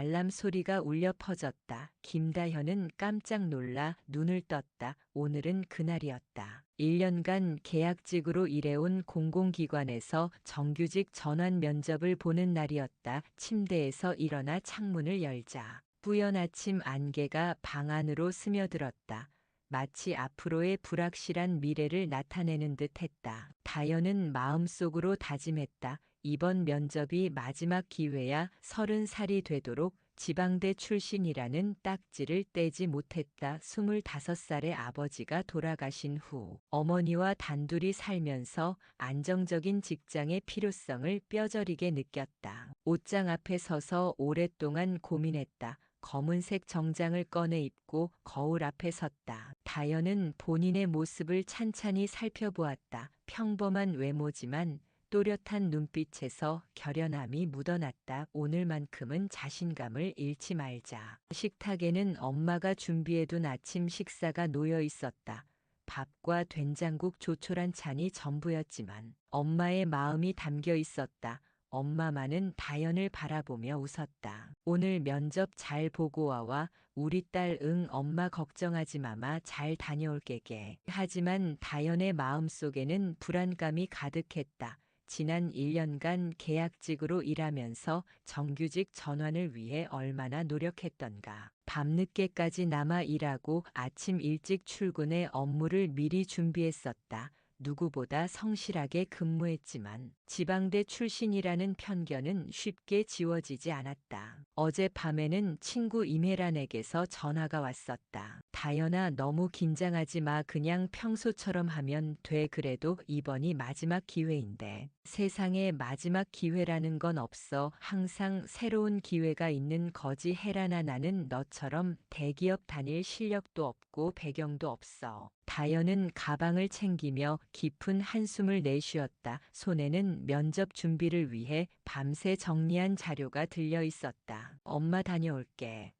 알람 소리가 울려 퍼졌다. 김다현은 깜짝 놀라 눈을 떴다. 오늘은 그날이었다. 1년간 계약직으로 일해온 공공기관에서 정규직 전환 면접을 보는 날이었다. 침대에서 일어나 창문을 열자 뿌연 아침 안개가 방 안으로 스며들었다. 마치 앞으로의 불확실한 미래를 나타내는 듯 했다. 다현은 마음속으로 다짐했다. 이번 면접이 마지막 기회야. 30살이 되도록 지방대 출신이라는 딱지를 떼지 못했다. 25살의 아버지가 돌아가신 후 어머니와 단둘이 살면서 안정적인 직장의 필요성을 뼈저리게 느꼈다. 옷장 앞에 서서 오랫동안 고민했다. 검은색 정장을 꺼내 입고 거울 앞에 섰다. 다현은 본인의 모습을 찬찬히 살펴보았다. 평범한 외모지만 또렷한 눈빛에서 결연함이 묻어났다. 오늘만큼은 자신감을 잃지 말자. 식탁에는 엄마가 준비해둔 아침 식사가 놓여 있었다. 밥과 된장국 조촐한 찬이 전부였지만 엄마의 마음이 담겨 있었다. 엄마만은 다현을 바라보며 웃었다. 오늘 면접 잘 보고 와와. 우리 딸. 응 엄마 걱정하지 마마. 잘 다녀올게게. 하지만 다현의 마음속에는 불안감이 가득했다. 지난 1년간 계약직으로 일하면서 정규직 전환을 위해 얼마나 노력했던가. 밤늦게까지 남아 일하고 아침 일찍 출근해 업무를 미리 준비했었다. 누구보다 성실하게 근무했지만 지방대 출신이라는 편견은 쉽게 지워지지 않았다. 어젯밤에는 친구 임혜란에게서 전화가 왔었다. 다현아 너무 긴장하지 마. 그냥 평소처럼 하면 돼. 그래도 이번이 마지막 기회인데. 세상에 마지막 기회라는 건 없어. 항상 새로운 기회가 있는 거지. 혜란아 나는 너처럼 대기업 다닐 실력도 없고 배경도 없어. 다현은 가방을 챙기며 깊은 한숨을 내쉬었다. 손에는 면접 준비를 위해 밤새 정리한 자료가 들려 있었다. 엄마 다녀올게.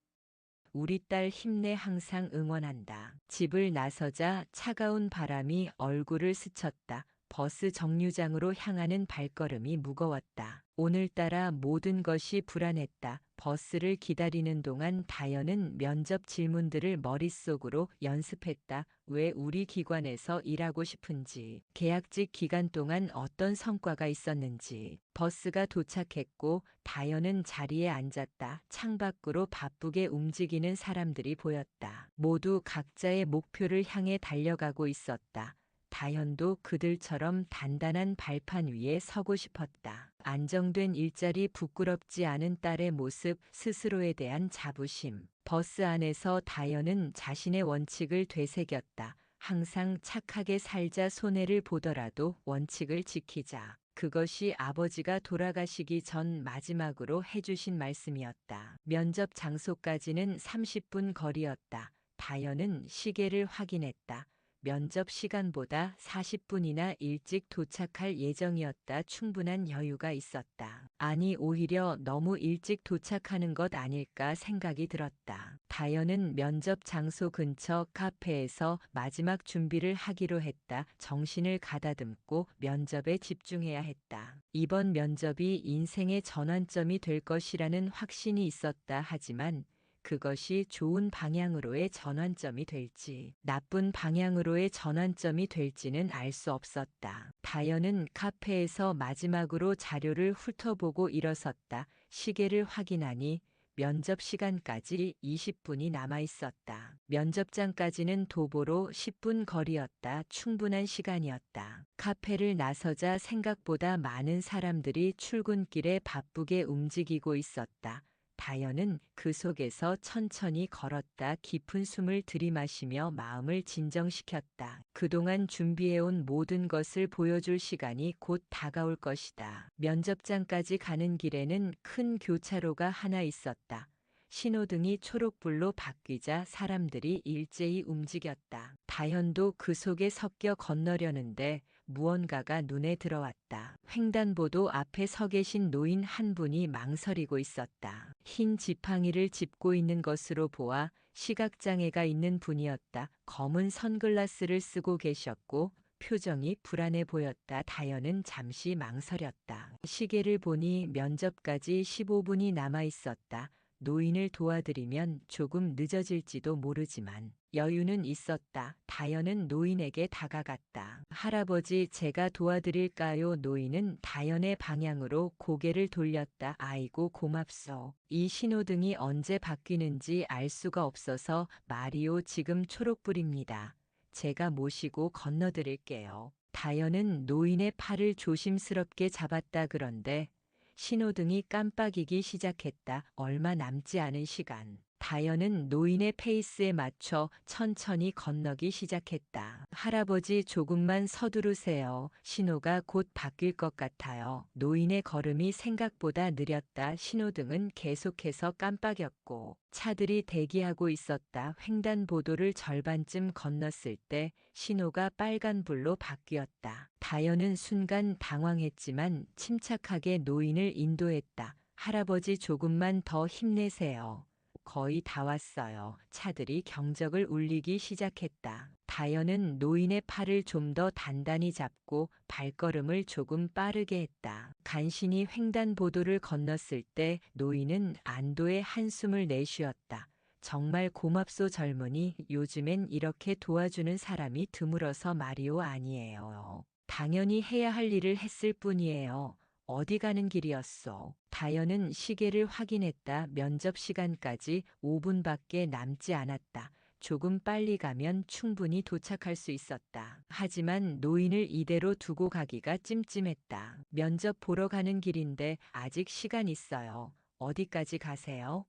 우리 딸 힘내. 항상 응원한다. 집을 나서자 차가운 바람이 얼굴을 스쳤다. 버스 정류장으로 향하는 발걸음이 무거웠다. 오늘따라 모든 것이 불안했다. 버스를 기다리는 동안 다현은 면접 질문들을 머릿속으로 연습했다. 왜 우리 기관에서 일하고 싶은지, 계약직 기간 동안 어떤 성과가 있었는지. 버스가 도착했고 다현은 자리에 앉았다. 창밖으로 바쁘게 움직이는 사람들이 보였다. 모두 각자의 목표를 향해 달려가고 있었다. 다현도 그들처럼 단단한 발판 위에 서고 싶었다. 안정된 일자리, 부끄럽지 않은 딸의 모습, 스스로에 대한 자부심. 버스 안에서 다현은 자신의 원칙을 되새겼다. 항상 착하게 살자. 손해를 보더라도 원칙을 지키자. 그것이 아버지가 돌아가시기 전 마지막으로 해주신 말씀이었다. 면접 장소까지는 30분 거리였다. 다현은 시계를 확인했다. 면접 시간보다 40분이나 일찍 도착할 예정이었다. 충분한 여유가 있었다. 아니 오히려 너무 일찍 도착하는 것 아닐까 생각이 들었다. 다현은 면접 장소 근처 카페에서 마지막 준비를 하기로 했다. 정신을 가다듬고 면접에 집중해야 했다. 이번 면접이 인생의 전환점이 될 것이라는 확신이 있었다. 하지만 그것이 좋은 방향으로의 전환점이 될지, 나쁜 방향으로의 전환점이 될지는 알 수 없었다. 다현은 카페에서 마지막으로 자료를 훑어보고 일어섰다. 시계를 확인하니 면접 시간까지 20분이 남아 있었다. 면접장까지는 도보로 10분 거리였다. 충분한 시간이었다. 카페를 나서자 생각보다 많은 사람들이 출근길에 바쁘게 움직이고 있었다. 다현은 그 속에서 천천히 걸었다. 깊은 숨을 들이마시며 마음을 진정시켰다. 그동안 준비해온 모든 것을 보여줄 시간이 곧 다가올 것이다. 면접장까지 가는 길에는 큰 교차로가 하나 있었다. 신호등이 초록불로 바뀌자 사람들이 일제히 움직였다. 다현도 그 속에 섞여 건너려는데 무언가가 눈에 들어왔다. 횡단보도 앞에 서 계신 노인 한 분이 망설이고 있었다. 흰 지팡이를 짚고 있는 것으로 보아 시각장애가 있는 분이었다. 검은 선글라스를 쓰고 계셨고 표정이 불안해 보였다. 다현은 잠시 망설였다. 시계를 보니 면접까지 15분이 남아 있었다. 노인을 도와드리면 조금 늦어질지도 모르지만 여유는 있었다. 다연은 노인에게 다가갔다. 할아버지, 제가 도와드릴까요? 노인은 다연의 방향으로 고개를 돌렸다. 아이고, 고맙소. 이 신호등이 언제 바뀌는지 알 수가 없어서 말이요. 지금 초록불입니다. 제가 모시고 건너드릴게요. 다연은 노인의 팔을 조심스럽게 잡았다. 그런데 신호등이 깜빡이기 시작했다. 얼마 남지 않은 시간. 다연은 노인의 페이스에 맞춰 천천히 건너기 시작했다. 할아버지, 조금만 서두르세요. 신호가 곧 바뀔 것 같아요. 노인의 걸음이 생각보다 느렸다. 신호등은 계속해서 깜빡였고 차들이 대기하고 있었다. 횡단보도를 절반쯤 건넜을 때 신호가 빨간불로 바뀌었다. 다연은 순간 당황했지만 침착하게 노인을 인도했다. 할아버지, 조금만 더 힘내세요. 거의 다 왔어요. 차들이 경적을 울리기 시작했다. 다연은 노인의 팔을 좀 더 단단히 잡고 발걸음을 조금 빠르게 했다. 간신히 횡단보도를 건넜을 때 노인은 안도의 한숨을 내쉬었다. 정말 고맙소, 젊은이. 요즘엔 이렇게 도와주는 사람이 드물어서 말이오. 아니에요. 당연히 해야 할 일을 했을 뿐이에요. 어디 가는 길이었소? 다연은 시계를 확인했다. 면접 시간까지 5분밖에 남지 않았다. 조금 빨리 가면 충분히 도착할 수 있었다. 하지만 노인을 이대로 두고 가기가 찜찜했다. 면접 보러 가는 길인데 아직 시간 있어요. 어디까지 가세요?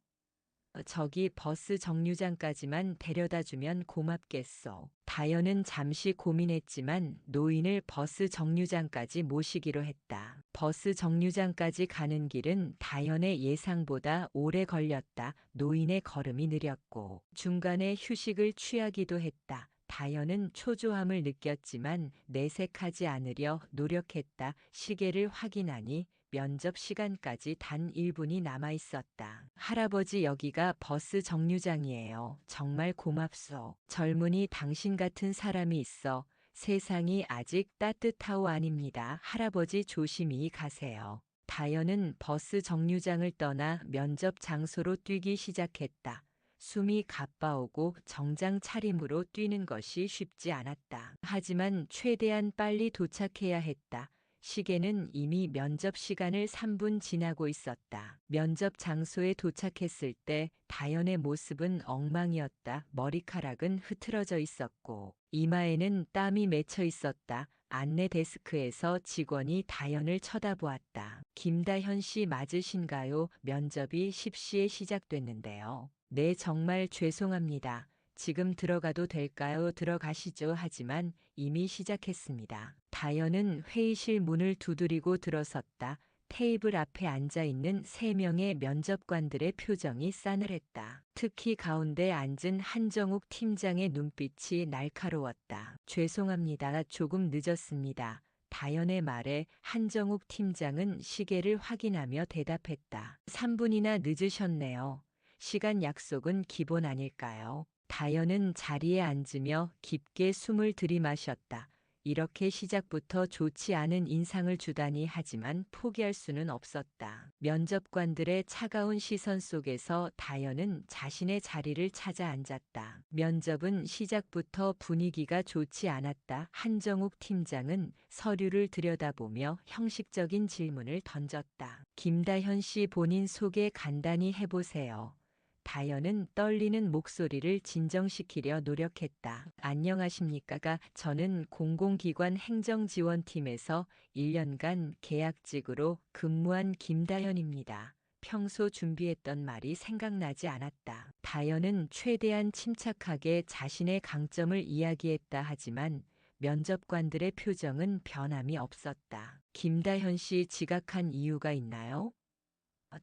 저기 버스 정류장까지만 데려다 주면 고맙겠소. 다연은 잠시 고민했지만 노인을 버스 정류장까지 모시기로 했다. 버스 정류장까지 가는 길은 다연의 예상보다 오래 걸렸다. 노인의 걸음이 느렸고 중간에 휴식을 취하기도 했다. 다연은 초조함을 느꼈지만 내색하지 않으려 노력했다. 시계를 확인하니 면접 시간까지 단 1분이 남아 있었다. 할아버지, 여기가 버스 정류장이에요. 정말 고맙소. 젊은이, 당신 같은 사람이 있어 세상이 아직 따뜻하오. 아닙니다. 할아버지, 조심히 가세요. 다연은 버스 정류장을 떠나 면접 장소로 뛰기 시작했다. 숨이 가빠오고 정장 차림으로 뛰는 것이 쉽지 않았다. 하지만 최대한 빨리 도착해야 했다. 시계는 이미 면접 시간을 3분 지나고 있었다. 면접 장소에 도착했을 때 다연의 모습은 엉망이었다. 머리카락은 흐트러져 있었고 이마에는 땀이 맺혀 있었다. 안내 데스크에서 직원이 다연을 쳐다보았다. 김다현 씨 맞으신가요? 면접이 10시에 시작됐는데요. 네, 정말 죄송합니다. 지금 들어가도 될까요? 들어가시죠. 하지만 이미 시작했습니다. 다연은 회의실 문을 두드리고 들어섰다. 테이블 앞에 앉아 있는 3명의 면접관들의 표정이 싸늘했다. 특히 가운데 앉은 한정욱 팀장의 눈빛이 날카로웠다. 죄송합니다. 조금 늦었습니다. 다연의 말에 한정욱 팀장은 시계를 확인하며 대답했다. 3분이나 늦으셨네요. 시간 약속은 기본 아닐까요? 다연은 자리에 앉으며 깊게 숨을 들이마셨다. 이렇게 시작부터 좋지 않은 인상을 주다니. 하지만 포기할 수는 없었다. 면접관들의 차가운 시선 속에서 다연은 자신의 자리를 찾아 앉았다. 면접은 시작부터 분위기가 좋지 않았다. 한정욱 팀장은 서류를 들여다보며 형식적인 질문을 던졌다. 김다현 씨, 본인 소개 간단히 해보세요. 다연은 떨리는 목소리를 진정시키려 노력했다. 안녕하십니까? 저는 공공기관 행정지원팀에서 1년간 계약직으로 근무한 김다연입니다. 평소 준비했던 말이 생각나지 않았다. 다연은 최대한 침착하게 자신의 강점을 이야기했다. 하지만 면접관들의 표정은 변함이 없었다. 김다현 씨, 지각한 이유가 있나요?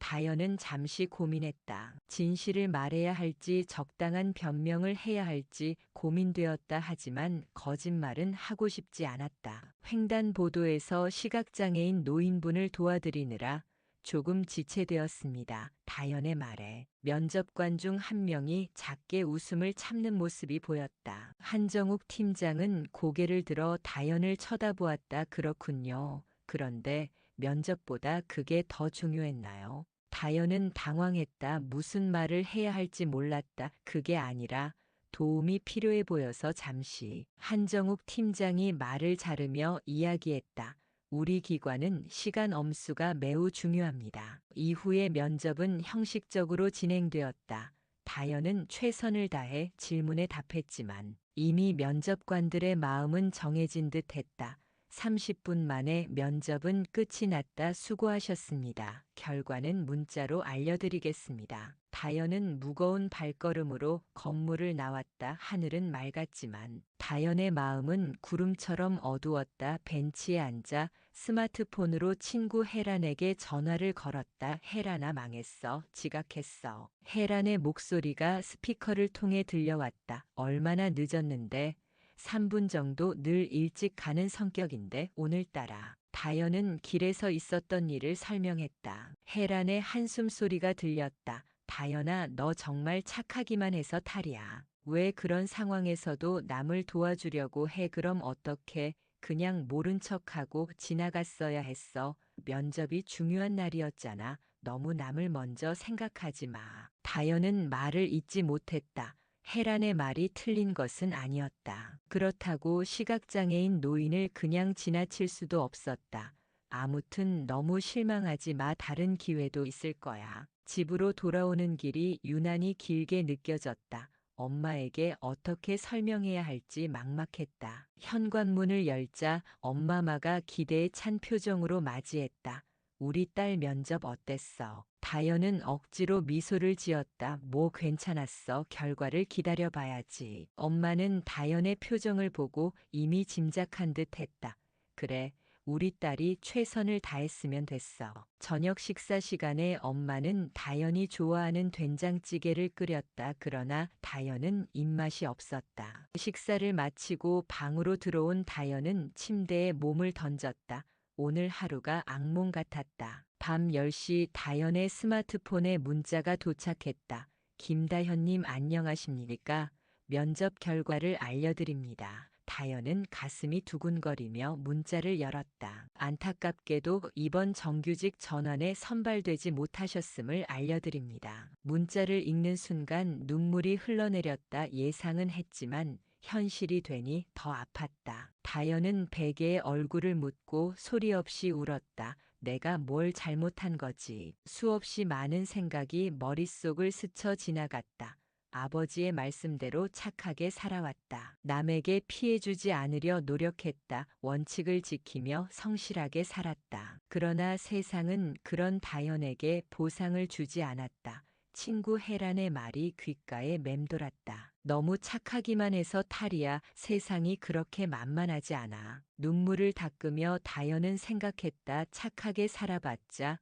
다연은 잠시 고민했다. 진실을 말해야 할지 적당한 변명을 해야 할지 고민되었다. 하지만 거짓말은 하고 싶지 않았다. 횡단보도에서 시각장애인 노인분을 도와드리느라 조금 지체되었습니다. 다연의 말에 면접관 중 한 명이 작게 웃음을 참는 모습이 보였다. 한정욱 팀장은 고개를 들어 다연을 쳐다보았다. 그렇군요. 그런데 면접보다 그게 더 중요했나요? 다연은 당황했다. 무슨 말을 해야 할지 몰랐다. 그게 아니라 도움이 필요해 보여서 잠시. 한정욱 팀장이 말을 자르며 이야기했다. 우리 기관은 시간 엄수가 매우 중요합니다. 이후의 면접은 형식적으로 진행되었다. 다연은 최선을 다해 질문에 답했지만 이미 면접관들의 마음은 정해진 듯 했다. 30분 만에 면접은 끝이 났다. 수고하셨습니다. 결과는 문자로 알려드리겠습니다. 다연은 무거운 발걸음으로 건물을 나왔다. 하늘은 맑았지만 다연의 마음은 구름처럼 어두웠다. 벤치에 앉아 스마트폰으로 친구 혜란에게 전화를 걸었다. 혜란아 망했어. 지각했어. 혜란의 목소리가 스피커를 통해 들려왔다. 얼마나 늦었는데? 3분 정도 늘 일찍 가는 성격인데 오늘따라. 다연은 길에서 있었던 일을 설명했다. 혜란의 한숨 소리가 들렸다. 다연아, 너 정말 착하기만 해서 탈이야. 왜 그런 상황에서도 남을 도와주려고 해? 그럼 어떻게 그냥 모른 척하고 지나갔어야 했어. 면접이 중요한 날이었잖아. 너무 남을 먼저 생각하지 마. 다연은 말을 잇지 못했다. 혜란의 말이 틀린 것은 아니었다. 그렇다고 시각장애인 노인을 그냥 지나칠 수도 없었다. 아무튼 너무 실망하지 마. 다른 기회도 있을 거야. 집으로 돌아오는 길이 유난히 길게 느껴졌다. 엄마에게 어떻게 설명해야 할지 막막했다. 현관문을 열자 엄마마가 기대에 찬 표정으로 맞이했다. 우리 딸 면접 어땠어? 다연은 억지로 미소를 지었다. 뭐 괜찮았어. 결과를 기다려봐야지. 엄마는 다연의 표정을 보고 이미 짐작한 듯 했다. 그래, 우리 딸이 최선을 다했으면 됐어. 저녁 식사 시간에 엄마는 다연이 좋아하는 된장찌개를 끓였다. 그러나 다연은 입맛이 없었다. 식사를 마치고 방으로 들어온 다연은 침대에 몸을 던졌다. 오늘 하루가 악몽 같았다. 밤 10시 다연의 스마트폰에 문자가 도착했다. 김다현님 안녕하십니까? 면접 결과를 알려드립니다. 다연은 가슴이 두근거리며 문자를 열었다. 안타깝게도 이번 정규직 전환에 선발되지 못하셨음을 알려드립니다. 문자를 읽는 순간 눈물이 흘러내렸다. 예상은 했지만 현실이 되니 더 아팠다. 다연은 베개에 얼굴을 묻고 소리 없이 울었다. 내가 뭘 잘못한 거지. 수없이 많은 생각이 머릿속을 스쳐 지나갔다. 아버지의 말씀대로 착하게 살아왔다. 남에게 피해주지 않으려 노력했다. 원칙을 지키며 성실하게 살았다. 그러나 세상은 그런 다연에게 보상을 주지 않았다. 친구 혜란의 말이 귓가에 맴돌았다. 너무 착하기만 해서 탈이야. 세상이 그렇게 만만하지 않아. 눈물을 닦으며 다연은 생각했다. 착하게 살아봤자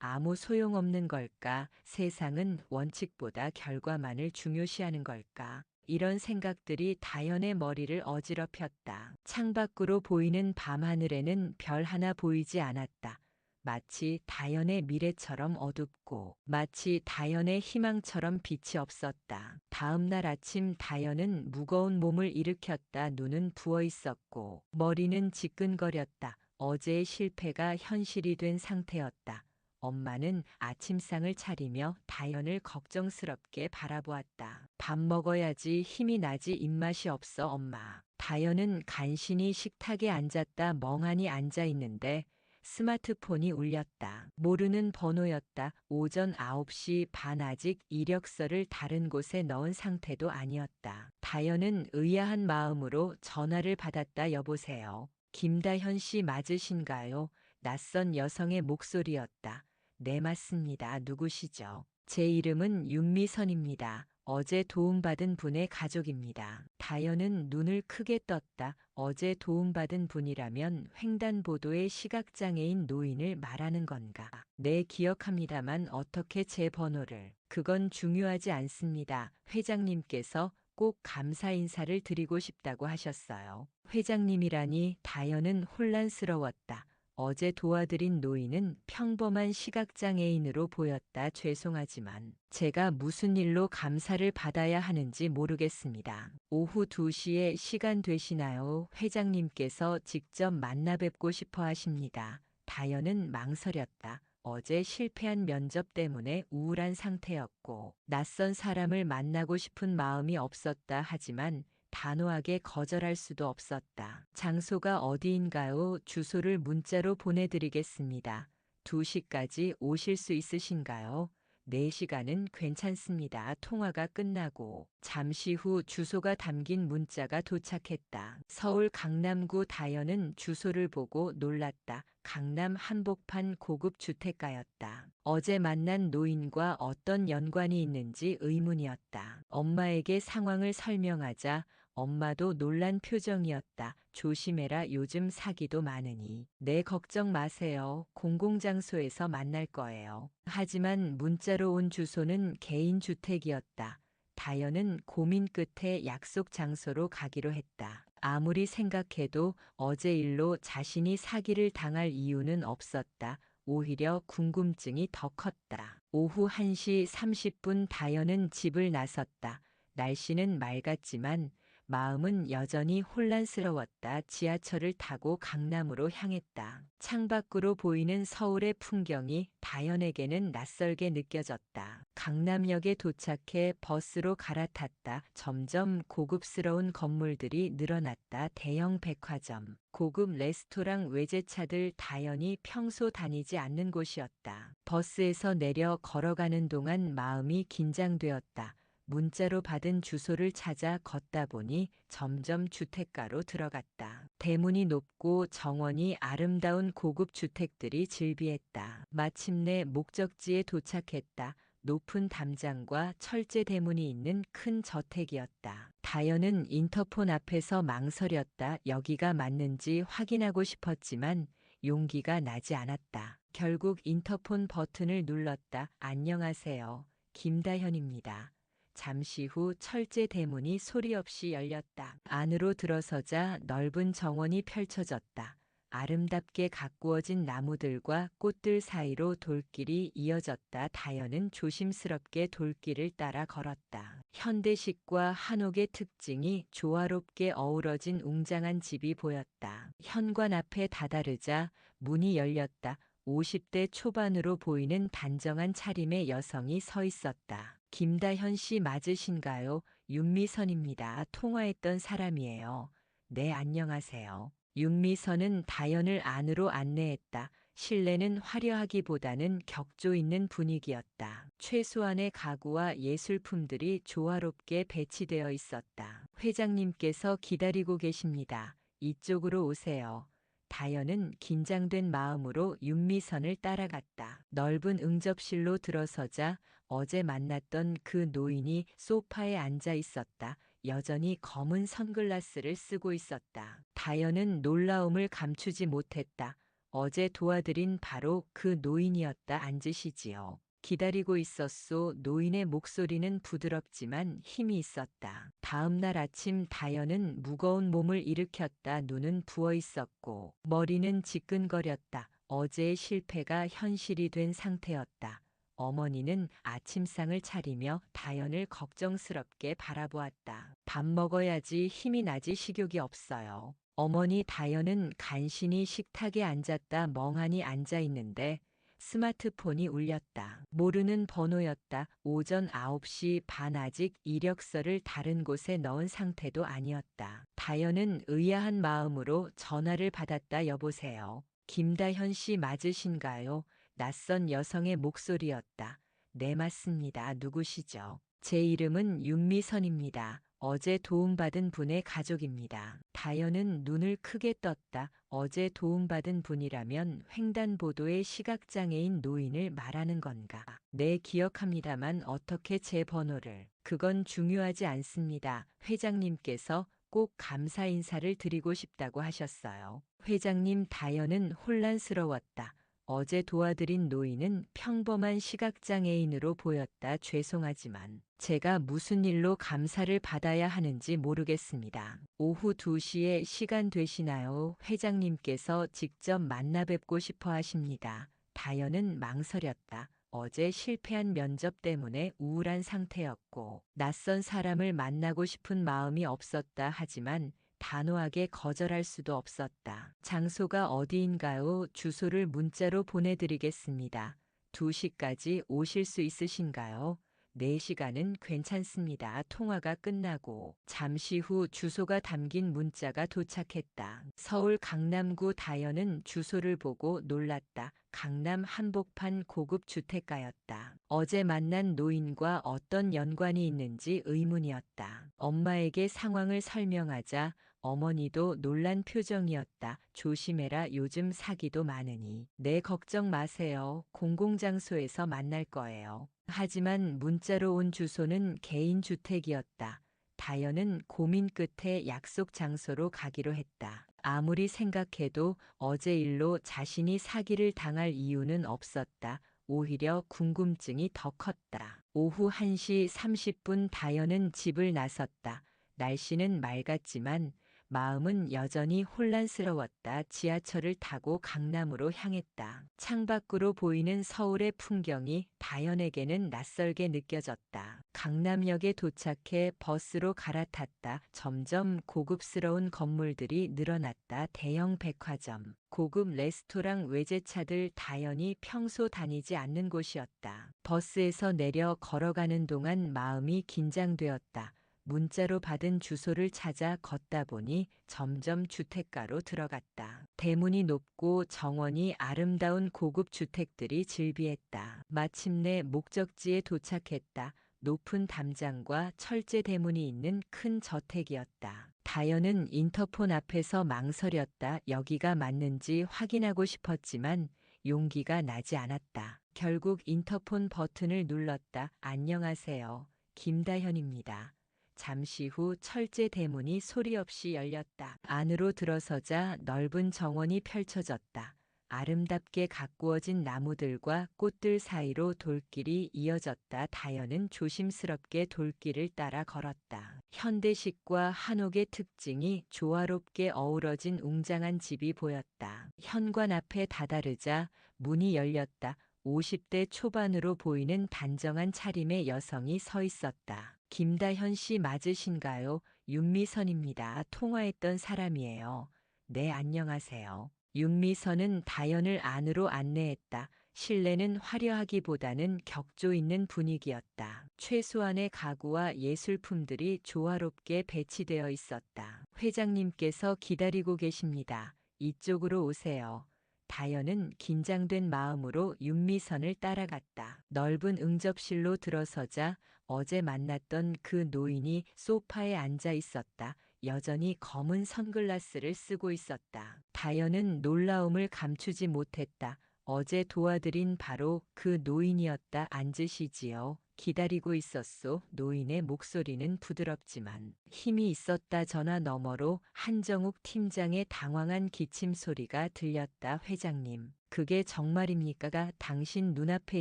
아무 소용없는 걸까? 세상은 원칙보다 결과만을 중요시하는 걸까? 이런 생각들이 다연의 머리를 어지럽혔다. 창밖으로 보이는 밤하늘에는 별 하나 보이지 않았다. 마치 다연의 미래처럼 어둡고 마치 다연의 희망처럼 빛이 없었다. 다음 날 아침 다연은 무거운 몸을 일으켰다. 눈은 부어 있었고 머리는 지끈거렸다. 어제의 실패가 현실이 된 상태였다. 엄마는 아침상을 차리며 다연을 걱정스럽게 바라보았다. 밥 먹어야지. 힘이 나지. 입맛이 없어 엄마. 다연은 간신히 식탁에 앉았다. 멍하니 앉아 있는데 스마트폰이 울렸다. 모르는 번호였다. 오전 9시 반. 아직 이력서를 다른 곳에 넣은 상태도 아니었다. 다연은 의아한 마음으로 전화를 받았다. 여보세요. 김다현 씨 맞으신가요? 낯선 여성의 목소리였다. 네, 맞습니다. 누구시죠? 제 이름은 윤미선입니다. 어제 도움받은 분의 가족입니다. 다연은 눈을 크게 떴다. 어제 도움받은 분이라면 횡단보도의 시각장애인 노인을 말하는 건가? 네, 기억합니다만 어떻게 제 번호를? 그건 중요하지 않습니다. 회장님께서 꼭 감사 인사를 드리고 싶다고 하셨어요. 회장님이라니. 다연은 혼란스러웠다. 어제 도와드린 노인은 평범한 시각장애인으로 보였다. 죄송하지만 제가 무슨 일로 감사를 받아야 하는지 모르겠습니다. 오후 2시에 시간 되시나요? 회장님께서 직접 만나 뵙고 싶어 하십니다. 다연은 망설였다. 어제 실패한 면접 때문에 우울한 상태였고, 낯선 사람을 만나고 싶은 마음이 없었다 하지만 단호하게 거절할 수도 없었다. 장소가 어디인가요? 주소를 문자로 보내드리겠습니다. 2시까지 오실 수 있으신가요? 4시간은 괜찮습니다. 통화가 끝나고 잠시 후 주소가 담긴 문자가 도착했다. 서울 강남구 다현은 주소를 보고 놀랐다. 강남 한복판 고급 주택가였다. 어제 만난 노인과 어떤 연관이 있는지 의문이었다. 엄마에게 상황을 설명하자 엄마도 놀란 표정이었다. 조심해라. 요즘 사기도 많으니. 네, 걱정 마세요. 공공장소에서 만날 거예요. 하지만 문자로 온 주소는 개인 주택이었다. 다현은 고민 끝에 약속 장소로 가기로 했다. 아무리 생각해도 어제 일로 자신이 사기를 당할 이유는 없었다. 오히려 궁금증이 더 컸다. 오후 1시 30분 다현은 집을 나섰다. 날씨는 맑았지만 마음은 여전히 혼란스러웠다. 지하철을 타고 강남으로 향했다. 창밖으로 보이는 서울의 풍경이 다현에게는 낯설게 느껴졌다. 강남역에 도착해 버스로 갈아탔다. 점점 고급스러운 건물들이 늘어났다. 대형 백화점, 고급 레스토랑, 외제차들. 다현이 평소 다니지 않는 곳이었다. 버스에서 내려 걸어가는 동안 마음이 긴장되었다. 문자로 받은 주소를 찾아 걷다 보니 점점 주택가로 들어갔다. 대문이 높고 정원이 아름다운 고급 주택들이 즐비했다. 마침내 목적지에 도착했다. 높은 담장과 철제 대문이 있는 큰 저택이었다. 다현은 인터폰 앞에서 망설였다. 여기가 맞는지 확인하고 싶었지만 용기가 나지 않았다. 결국 인터폰 버튼을 눌렀다. 안녕하세요. 김다현입니다. 잠시 후 철제 대문이 소리 없이 열렸다. 안으로 들어서자 넓은 정원이 펼쳐졌다. 아름답게 가꾸어진 나무들과 꽃들 사이로 돌길이 이어졌다. 다현은 조심스럽게 돌길을 따라 걸었다. 현대식과 한옥의 특징이 조화롭게 어우러진 웅장한 집이 보였다. 현관 앞에 다다르자 문이 열렸다. 50대 초반으로 보이는 단정한 차림의 여성이 서 있었다. 김다현 씨 맞으신가요? 윤미선입니다. 통화했던 사람이에요. 네, 안녕하세요. 윤미선은 다현을 안으로 안내했다. 실내는 화려하기보다는 격조 있는 분위기였다. 최소한의 가구와 예술품들이 조화롭게 배치되어 있었다. 회장님께서 기다리고 계십니다. 이쪽으로 오세요. 다현은 긴장된 마음으로 윤미선을 따라갔다. 넓은 응접실로 들어서자 어제 만났던 그 노인이 소파에 앉아 있었다. 여전히 검은 선글라스를 쓰고 있었다. 다현은 놀라움을 감추지 못했다. 어제 도와드린 바로 그 노인이었다. 앉으시지요. 기다리고 있었소. 노인의 목소리는 부드럽지만 힘이 있었다. 다음 날 아침 다현은 무거운 몸을 일으켰다. 눈은 부어 있었고 머리는 지끈거렸다. 어제의 실패가 현실이 된 상태였다. 어머니는 아침상을 차리며 다현을 걱정스럽게 바라보았다. 밥 먹어야지. 힘이 나지. 식욕이 없어요. 어머니. 다현은 간신히 식탁에 앉았다. 멍하니 앉아 있는데 스마트폰이 울렸다. 모르는 번호였다. 오전 9시 반. 아직 이력서를 다른 곳에 넣은 상태도 아니었다. 다현은 의아한 마음으로 전화를 받았다. 여보세요. 김다현 씨 맞으신가요? 낯선 여성의 목소리였다. 네, 맞습니다. 누구시죠? 제 이름은 윤미선입니다. 어제 도움받은 분의 가족입니다. 다현은 눈을 크게 떴다. 어제 도움받은 분이라면 횡단보도의 시각장애인 노인을 말하는 건가? 네, 기억합니다만 어떻게 제 번호를? 그건 중요하지 않습니다. 회장님께서 꼭 감사 인사를 드리고 싶다고 하셨어요. 회장님. 다현은 혼란스러웠다. 어제 도와드린 노인은 평범한 시각장애인으로 보였다. 죄송하지만 제가 무슨 일로 감사를 받아야 하는지 모르겠습니다. 오후 2시에 시간 되시나요? 회장님께서 직접 만나 뵙고 싶어 하십니다. 다현은 망설였다. 어제 실패한 면접 때문에 우울한 상태였고 낯선 사람을 만나고 싶은 마음이 없었다. 하지만 단호하게 거절할 수도 없었다. 장소가 어디인가요? 주소를 문자로 보내드리겠습니다. 2시까지 오실 수 있으신가요? 4시간은 괜찮습니다. 통화가 끝나고 잠시 후 주소가 담긴 문자가 도착했다. 서울 강남구 다현은 주소를 보고 놀랐다. 강남 한복판 고급 주택가였다. 어제 만난 노인과 어떤 연관이 있는지 의문이었다. 엄마에게 상황을 설명하자 어머니도 놀란 표정이었다. 조심해라. 요즘 사기도 많으니. 네, 걱정 마세요. 공공장소에서 만날 거예요. 하지만 문자로 온 주소는 개인 주택이었다. 다현은 고민 끝에 약속 장소로 가기로 했다. 아무리 생각해도 어제 일로 자신이 사기를 당할 이유는 없었다. 오히려 궁금증이 더 컸다. 오후 1시 30분 다현은 집을 나섰다. 날씨는 맑았지만 마음은 여전히 혼란스러웠다. 지하철을 타고 강남으로 향했다. 창밖으로 보이는 서울의 풍경이 다현에게는 낯설게 느껴졌다. 강남역에 도착해 버스로 갈아탔다. 점점 고급스러운 건물들이 늘어났다. 대형 백화점, 고급 레스토랑, 외제차들. 다현이 평소 다니지 않는 곳이었다. 버스에서 내려 걸어가는 동안 마음이 긴장되었다. 문자로 받은 주소를 찾아 걷다 보니 점점 주택가로 들어갔다. 대문이 높고 정원이 아름다운 고급 주택들이 즐비했다. 마침내 목적지에 도착했다. 높은 담장과 철제 대문이 있는 큰 저택이었다. 다현은 인터폰 앞에서 망설였다. 여기가 맞는지 확인하고 싶었지만 용기가 나지 않았다. 결국 인터폰 버튼을 눌렀다. 안녕하세요. 김다현입니다. 잠시 후 철제 대문이 소리 없이 열렸다. 안으로 들어서자 넓은 정원이 펼쳐졌다. 아름답게 가꾸어진 나무들과 꽃들 사이로 돌길이 이어졌다. 다현은 조심스럽게 돌길을 따라 걸었다. 현대식과 한옥의 특징이 조화롭게 어우러진 웅장한 집이 보였다. 현관 앞에 다다르자 문이 열렸다. 50대 초반으로 보이는 단정한 차림의 여성이 서 있었다. 김다현 씨 맞으신가요? 윤미선입니다. 통화했던 사람이에요. 네, 안녕하세요. 윤미선은 다현을 안으로 안내했다. 실내는 화려하기보다는 격조 있는 분위기였다. 최소한의 가구와 예술품들이 조화롭게 배치되어 있었다. 회장님께서 기다리고 계십니다. 이쪽으로 오세요. 다현은 긴장된 마음으로 윤미선을 따라갔다. 넓은 응접실로 들어서자 어제 만났던 그 노인이 소파에 앉아 있었다. 여전히 검은 선글라스를 쓰고 있었다. 다현은 놀라움을 감추지 못했다. 어제 도와드린 바로 그 노인이었다. 앉으시지요. 기다리고 있었소. 노인의 목소리는 부드럽지만 힘이 있었다. 전화 너머로 한정욱 팀장의 당황한 기침 소리가 들렸다. 회장님, 그게 정말입니까? 당신 눈앞에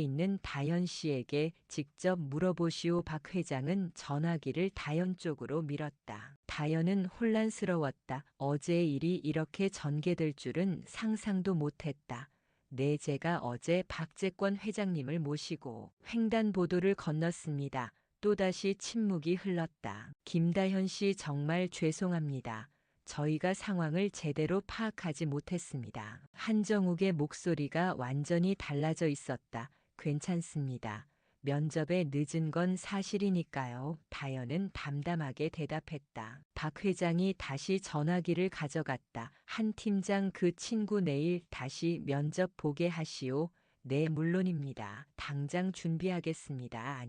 있는 다현 씨에게 직접 물어보시오. 박 회장은 전화기를 다현 쪽으로 밀었다. 다현은 혼란스러웠다. 어제의 일이 이렇게 전개될 줄은 상상도 못했다. 네, 제가 어제 박재권 회장님을 모시고 횡단보도를 건넜습니다. 또다시 침묵이 흘렀다. 김다현 씨, 정말 죄송합니다. 저희가 상황을 제대로 파악하지 못했습니다. 한정욱의 목소리가 완전히 달라져 있었다. 괜찮습니다. 면접에 늦은 건 사실이니까요. 다현은 담담하게 대답했다. 박 회장이 다시 전화기를 가져갔다. 한 팀장, 그 친구 내일 다시 면접 보게 하시오. 네, 물론입니다. 당장 준비하겠습니다.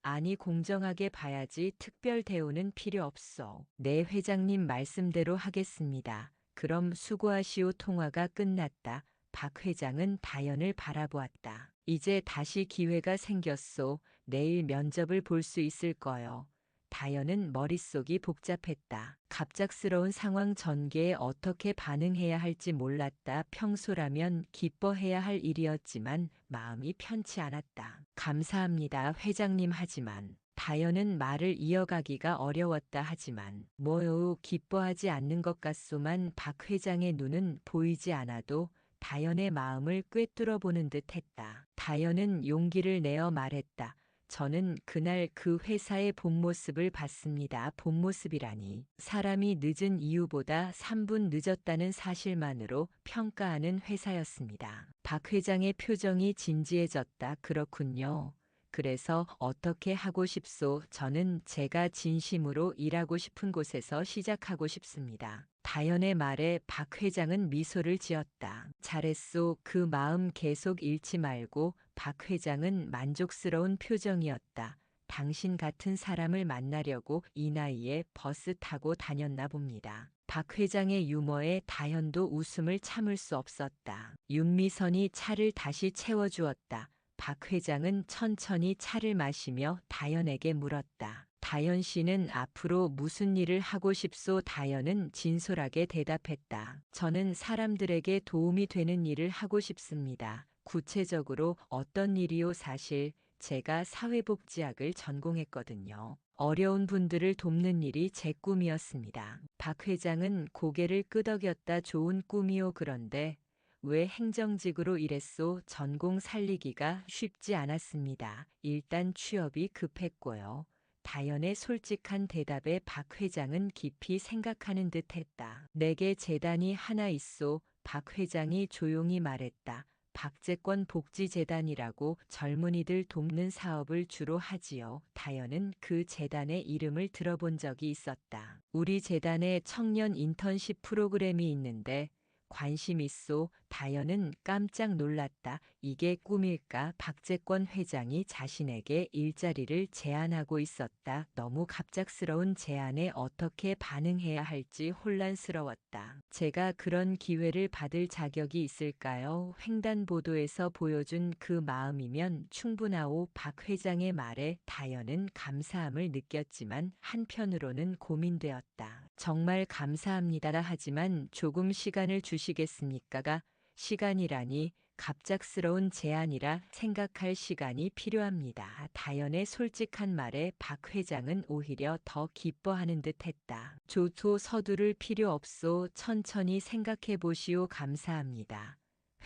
아니, 공정하게 봐야지. 특별 대우는 필요 없어. 네, 회장님 말씀대로 하겠습니다. 그럼 수고하시오. 통화가 끝났다. 박 회장은 다현을 바라보았다. 이제 다시 기회가 생겼소. 내일 면접을 볼 수 있을 거요. 다현은 머릿속이 복잡했다. 갑작스러운 상황 전개에 어떻게 반응해야 할지 몰랐다. 평소라면 기뻐해야 할 일이었지만 마음이 편치 않았다. 감사합니다, 회장님. 하지만 다현은 말을 이어가기가 어려웠다. 하지만 뭐요, 기뻐하지 않는 것 같소만. 박 회장의 눈은 보이지 않아도 다현의 마음을 꿰뚫어 보는 듯 했다. 다현은 용기를 내어 말했다. 저는 그날 그 회사의 본 모습을 봤습니다. 본 모습이라니. 사람이 늦은 이유보다 3분 늦었다는 사실만으로 평가하는 회사였습니다. 박 회장의 표정이 진지해졌다. 그렇군요. 그래서 어떻게 하고 싶소? 저는 제가 진심으로 일하고 싶은 곳에서 시작하고 싶습니다. 다연의 말에 박 회장은 미소를 지었다. 잘했소. 그 마음 계속 잃지 말고. 박 회장은 만족스러운 표정이었다. 당신 같은 사람을 만나려고 이 나이에 버스 타고 다녔나 봅니다. 박 회장의 유머에 다현도 웃음을 참을 수 없었다. 윤미선이 차를 다시 채워주었다. 박 회장은 천천히 차를 마시며 다현에게 물었다. 다현 씨는 앞으로 무슨 일을 하고 싶소? 다현은 진솔하게 대답했다. 저는 사람들에게 도움이 되는 일을 하고 싶습니다. 구체적으로 어떤 일이요? 사실 제가 사회복지학을 전공했거든요. 어려운 분들을 돕는 일이 제 꿈이었습니다. 박 회장은 고개를 끄덕였다. 좋은 꿈이요. 그런데 왜 행정직으로 일했소? 전공 살리기가 쉽지 않았습니다. 일단 취업이 급했고요. 다연의 솔직한 대답에 박 회장은 깊이 생각하는 듯 했다. 내게 재단이 하나 있소. 박 회장이 조용히 말했다. 박재권 복지재단이라고 젊은이들 돕는 사업을 주로 하지요. 다연은 그 재단의 이름을 들어본 적이 있었다. 우리 재단에 청년 인턴십 프로그램이 있는데 관심 있소? 다연은 깜짝 놀랐다. 이게 꿈일까? 박재권 회장이 자신에게 일자리를 제안하고 있었다. 너무 갑작스러운 제안에 어떻게 반응해야 할지 혼란스러웠다. 제가 그런 기회를 받을 자격이 있을까요? 횡단보도에서 보여준 그 마음이면 충분하오. 박 회장의 말에 다연은 감사함을 느꼈지만 한편으로는 고민되었다. 정말 감사합니다. 하지만 조금 시간을 주시겠습니까? 시간이라니 갑작스러운 제안이라 생각할 시간이 필요합니다. 다연의 솔직한 말에 박 회장은 오히려 더 기뻐하는 듯 했다. 조토 서두를 필요 없소. 천천히 생각해 보시오. 감사합니다.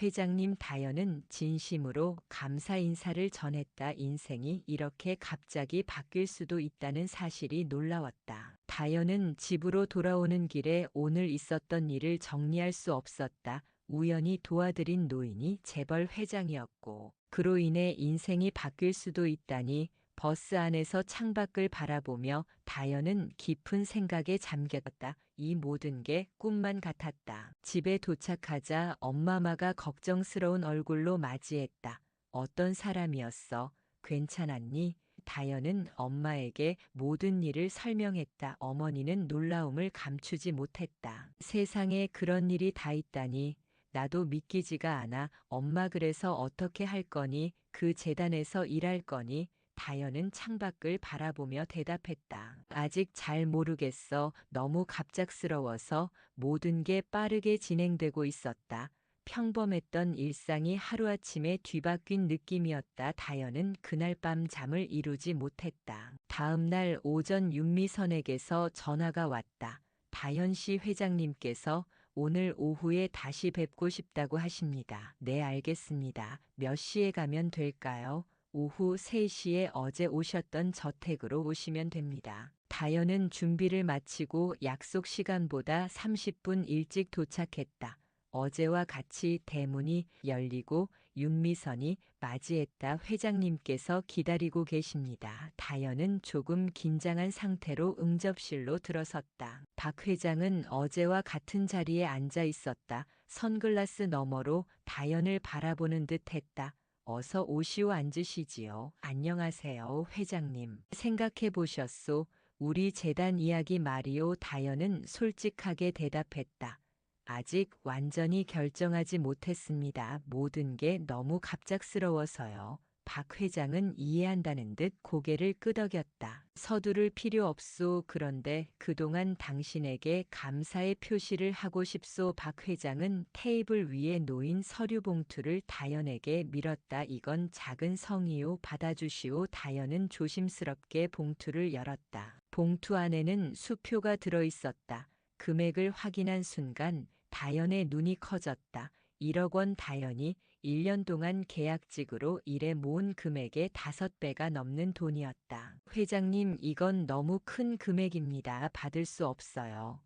회장님. 다연은 진심으로 감사 인사를 전했다. 인생이 이렇게 갑자기 바뀔 수도 있다는 사실이 놀라웠다. 다연은 집으로 돌아오는 길에 오늘 있었던 일을 정리할 수 없었다. 우연히 도와드린 노인이 재벌 회장이었고 그로 인해 인생이 바뀔 수도 있다니. 버스 안에서 창밖을 바라보며 다연은 깊은 생각에 잠겼다. 이 모든 게 꿈만 같았다. 집에 도착하자 엄마마가 걱정스러운 얼굴로 맞이했다. 어떤 사람이었어? 괜찮았니? 다연은 엄마에게 모든 일을 설명했다. 어머니는 놀라움을 감추지 못했다. 세상에 그런 일이 다 있다니. 나도 믿기지가 않아. 엄마. 그래서 어떻게 할 거니? 그 재단에서 일할 거니? 다연은 창밖을 바라보며 대답했다. 아직 잘 모르겠어. 너무 갑작스러워서 모든 게 빠르게 진행되고 있었다. 평범했던 일상이 하루아침에 뒤바뀐 느낌이었다. 다연은 그날 밤 잠을 이루지 못했다. 다음 날 오전 윤미선에게서 전화가 왔다. 다현 씨. 회장님께서 오늘 오후에 다시 뵙고 싶다고 하십니다. 네, 알겠습니다. 몇 시에 가면 될까요? 오후 3시에 어제 오셨던 저택으로 오시면 됩니다. 다연은 준비를 마치고 약속 시간보다 30분 일찍 도착했다. 어제와 같이 대문이 열리고 윤미선이 맞이했다. 회장님께서 기다리고 계십니다. 다연은 조금 긴장한 상태로 응접실로 들어섰다. 박 회장은 어제와 같은 자리에 앉아 있었다. 선글라스 너머로 다연을 바라보는 듯 했다. 어서 오시오. 앉으시지요. 안녕하세요, 회장님. 생각해 보셨소? 우리 재단 이야기 말이오. 다연은 솔직하게 대답했다. 아직 완전히 결정하지 못했습니다. 모든 게 너무 갑작스러워서요. 박 회장은 이해한다는 듯 고개를 끄덕였다. 서두를 필요 없소. 그런데 그동안 당신에게 감사의 표시를 하고 싶소. 박 회장은 테이블 위에 놓인 서류 봉투를 다연에게 밀었다. 이건 작은 성의요. 받아주시오. 다연은 조심스럽게 봉투를 열었다. 봉투 안에는 수표가 들어 있었다. 금액을 확인한 순간 다연의 눈이 커졌다. 1억 원. 다연이 1년 동안 계약직으로 일해 모은 금액의 5배가 넘는 돈이었다. 회장님, 이건 너무 큰 금액입니다. 받을 수 없어요.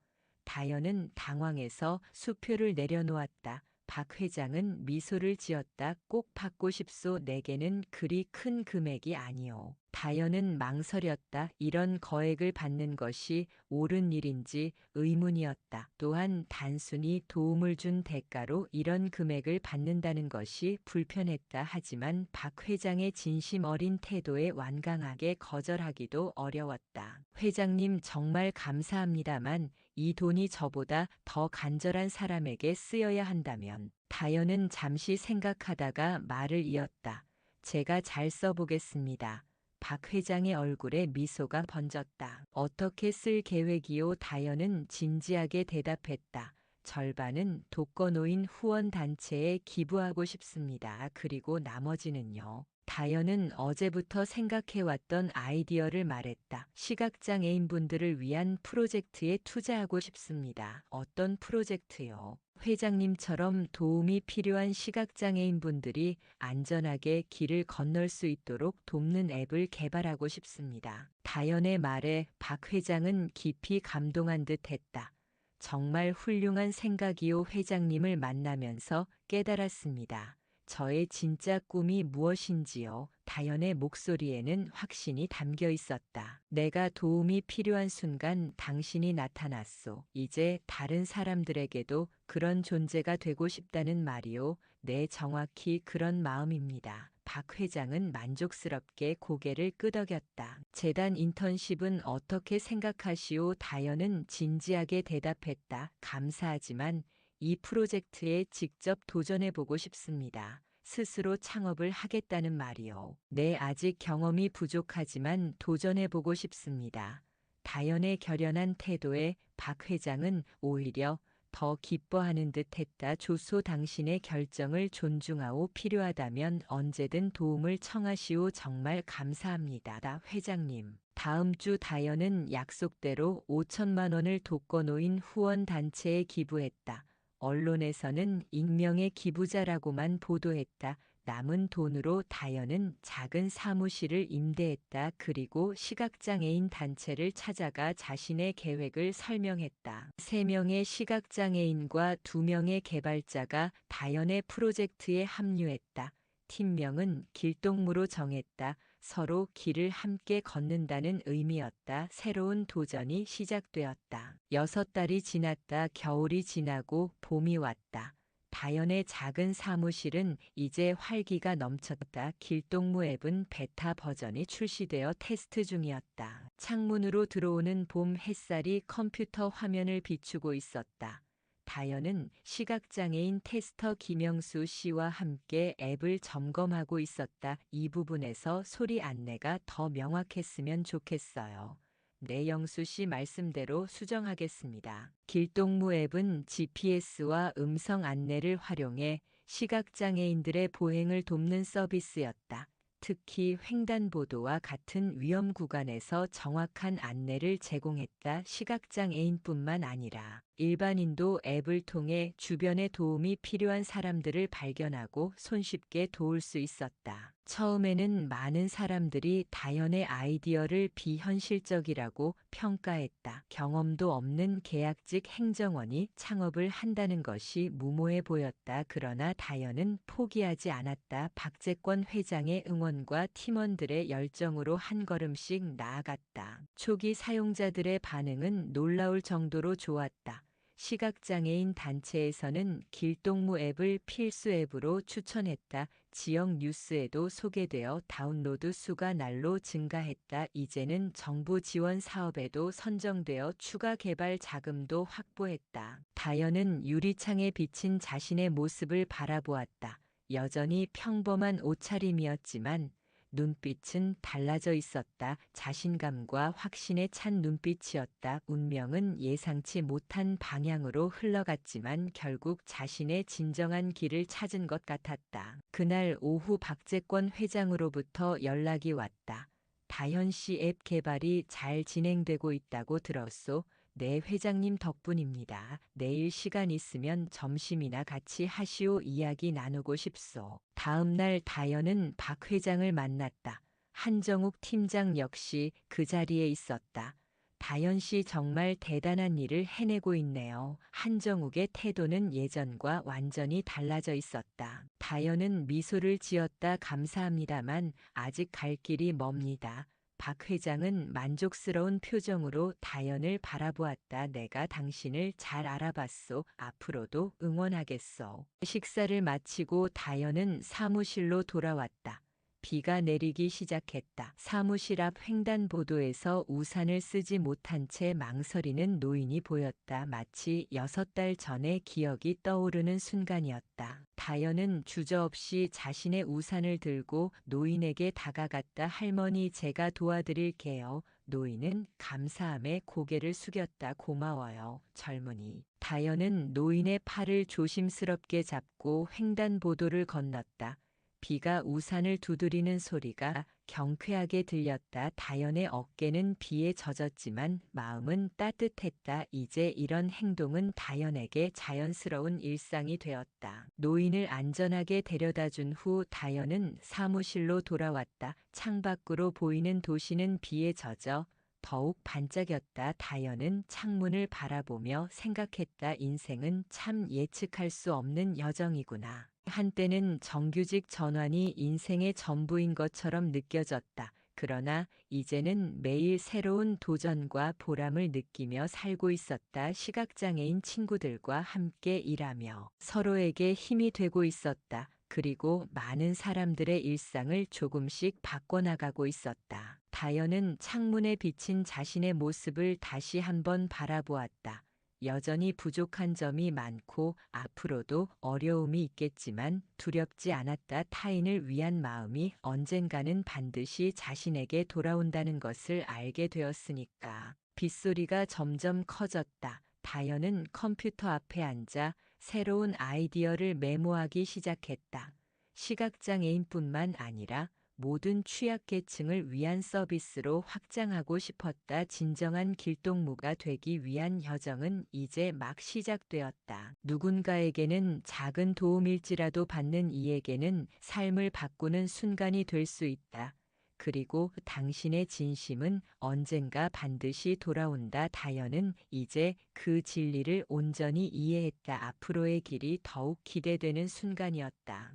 다현은 당황해서 수표를 내려놓았다. 박 회장은 미소를 지었다. 꼭 받고 싶소. 내게는 그리 큰 금액이 아니오. 다현은 망설였다. 이런 거액을 받는 것이 옳은 일인지 의문이었다. 또한 단순히 도움을 준 대가로 이런 금액을 받는다는 것이 불편했다. 하지만 박 회장의 진심 어린 태도에 완강하게 거절하기도 어려웠다. 회장님, 정말 감사합니다만 이 돈이 저보다 더 간절한 사람에게 쓰여야 한다면. 다현은 잠시 생각하다가 말을 이었다. 제가 잘 써보겠습니다. 박 회장의 얼굴에 미소가 번졌다. 어떻게 쓸 계획이요? 다현은 진지하게 대답했다. 절반은 독거노인 후원단체에 기부하고 싶습니다. 그리고 나머지는요. 다현은 어제부터 생각해왔던 아이디어를 말했다. 시각장애인분들을 위한 프로젝트에 투자하고 싶습니다. 어떤 프로젝트요? 회장님처럼 도움이 필요한 시각장애인분들이 안전하게 길을 건널 수 있도록 돕는 앱을 개발하고 싶습니다. 다현의 말에 박 회장은 깊이 감동한 듯 했다. 정말 훌륭한 생각이요. 회장님을 만나면서 깨달았습니다. 저의 진짜 꿈이 무엇인지요? 다현의 목소리에는 확신이 담겨 있었다. 내가 도움이 필요한 순간 당신이 나타났소. 이제 다른 사람들에게도 그런 존재가 되고 싶다는 말이요. 네, 정확히 그런 마음입니다. 박 회장은 만족스럽게 고개를 끄덕였다. 재단 인턴십은 어떻게 생각하시오? 다현은 진지하게 대답했다. 감사하지만 이 프로젝트에 직접 도전해보고 싶습니다. 스스로 창업을 하겠다는 말이요. 네, 아직 경험이 부족하지만 도전해보고 싶습니다. 다현의 결연한 태도에 박 회장은 오히려 더 기뻐하는 듯 했다. 조소, 당신의 결정을 존중하오. 필요하다면 언제든 도움을 청하시오. 정말 감사합니다. 회장님. 다음 주 다현은 약속대로 5천만 원을 독거노인 후원단체에 기부했다. 언론에서는 익명의 기부자라고만 보도했다. 남은 돈으로 다현은 작은 사무실을 임대했다. 그리고 시각장애인 단체를 찾아가 자신의 계획을 설명했다. 3명의 시각장애인과 2명의 개발자가 다현의 프로젝트에 합류했다. 팀명은 길동무로 정했다. 서로 길을 함께 걷는다는 의미였다. 새로운 도전이 시작되었다. 6달이 지났다. 겨울이 지나고 봄이 왔다. 다현의 작은 사무실은 이제 활기가 넘쳤다. 길동무 앱은 베타 버전이 출시되어 테스트 중이었다. 창문으로 들어오는 봄 햇살이 컴퓨터 화면을 비추고 있었다. 다현은 시각장애인 테스터 김영수 씨와 함께 앱을 점검하고 있었다. 이 부분에서 소리 안내가 더 명확했으면 좋겠어요. 네, 영수 씨 말씀대로 수정하겠습니다. 길동무 앱은 GPS와 음성 안내를 활용해 시각장애인들의 보행을 돕는 서비스였다. 특히 횡단보도와 같은 위험 구간에서 정확한 안내를 제공했다. 시각장애인뿐만 아니라 일반인도 앱을 통해 주변에 도움이 필요한 사람들을 발견하고 손쉽게 도울 수 있었다. 처음에는 많은 사람들이 다현의 아이디어를 비현실적이라고 평가했다. 경험도 없는 계약직 행정원이 창업을 한다는 것이 무모해 보였다. 그러나 다현은 포기하지 않았다. 박재권 회장의 응원과 팀원들의 열정으로 한 걸음씩 나아갔다. 초기 사용자들의 반응은 놀라울 정도로 좋았다. 시각장애인 단체에서는 길동무 앱을 필수 앱으로 추천했다. 지역 뉴스에도 소개되어 다운로드 수가 날로 증가했다. 이제는 정부 지원 사업에도 선정되어 추가 개발 자금도 확보했다. 다현은 유리창에 비친 자신의 모습을 바라보았다. 여전히 평범한 옷차림이었지만 눈빛은 달라져 있었다. 자신감과 확신에 찬 눈빛이었다. 운명은 예상치 못한 방향으로 흘러갔지만 결국 자신의 진정한 길을 찾은 것 같았다. 그날 오후 박재권 회장으로부터 연락이 왔다. 다현 씨 앱 개발이 잘 진행되고 있다고 들었소. 네, 회장님 덕분입니다. 내일 시간 있으면 점심이나 같이 하시오. 이야기 나누고 싶소. 다음 날 다현은 박 회장을 만났다. 한정욱 팀장 역시 그 자리에 있었다. 다현 씨 정말 대단한 일을 해내고 있네요. 한정욱의 태도는 예전과 완전히 달라져 있었다. 다현은 미소를 지었다. 감사합니다만 아직 갈 길이 멉니다. 박 회장은 만족스러운 표정으로 다현을 바라보았다. 내가 당신을 잘 알아봤소. 앞으로도 응원하겠소. 식사를 마치고 다현은 사무실로 돌아왔다. 비가 내리기 시작했다. 사무실 앞 횡단보도에서 우산을 쓰지 못한 채 망설이는 노인이 보였다. 마치 6달 전의 기억이 떠오르는 순간이었다. 다현은 주저없이 자신의 우산을 들고 노인에게 다가갔다. 할머니, 제가 도와드릴게요. 노인은 감사함에 고개를 숙였다. 고마워요, 젊은이. 다현은 노인의 팔을 조심스럽게 잡고 횡단보도를 건넜다. 비가 우산을 두드리는 소리가 경쾌하게 들렸다. 다현의 어깨는 비에 젖었지만 마음은 따뜻했다. 이제 이런 행동은 다현에게 자연스러운 일상이 되었다. 노인을 안전하게 데려다 준 후 다현은 사무실로 돌아왔다. 창밖으로 보이는 도시는 비에 젖어 더욱 반짝였다. 다현은 창문을 바라보며 생각했다. 인생은 참 예측할 수 없는 여정이구나. 한때는 정규직 전환이 인생의 전부인 것처럼 느껴졌다. 그러나 이제는 매일 새로운 도전과 보람을 느끼며 살고 있었다. 시각장애인 친구들과 함께 일하며 서로에게 힘이 되고 있었다. 그리고 많은 사람들의 일상을 조금씩 바꿔나가고 있었다. 다현은 창문에 비친 자신의 모습을 다시 한번 바라보았다. 여전히 부족한 점이 많고 앞으로도 어려움이 있겠지만 두렵지 않았다. 타인을 위한 마음이 언젠가는 반드시 자신에게 돌아온다는 것을 알게 되었으니까. 빗소리가 점점 커졌다. 다현은 컴퓨터 앞에 앉아 새로운 아이디어를 메모하기 시작했다. 시각장애인뿐만 아니라 모든 취약계층을 위한 서비스로 확장하고 싶었다. 진정한 길동무가 되기 위한 여정은 이제 막 시작되었다. 누군가에게는 작은 도움일지라도 받는 이에게는 삶을 바꾸는 순간이 될 수 있다. 그리고 당신의 진심은 언젠가 반드시 돌아온다. 다현은 이제 그 진리를 온전히 이해했다. 앞으로의 길이 더욱 기대되는 순간이었다.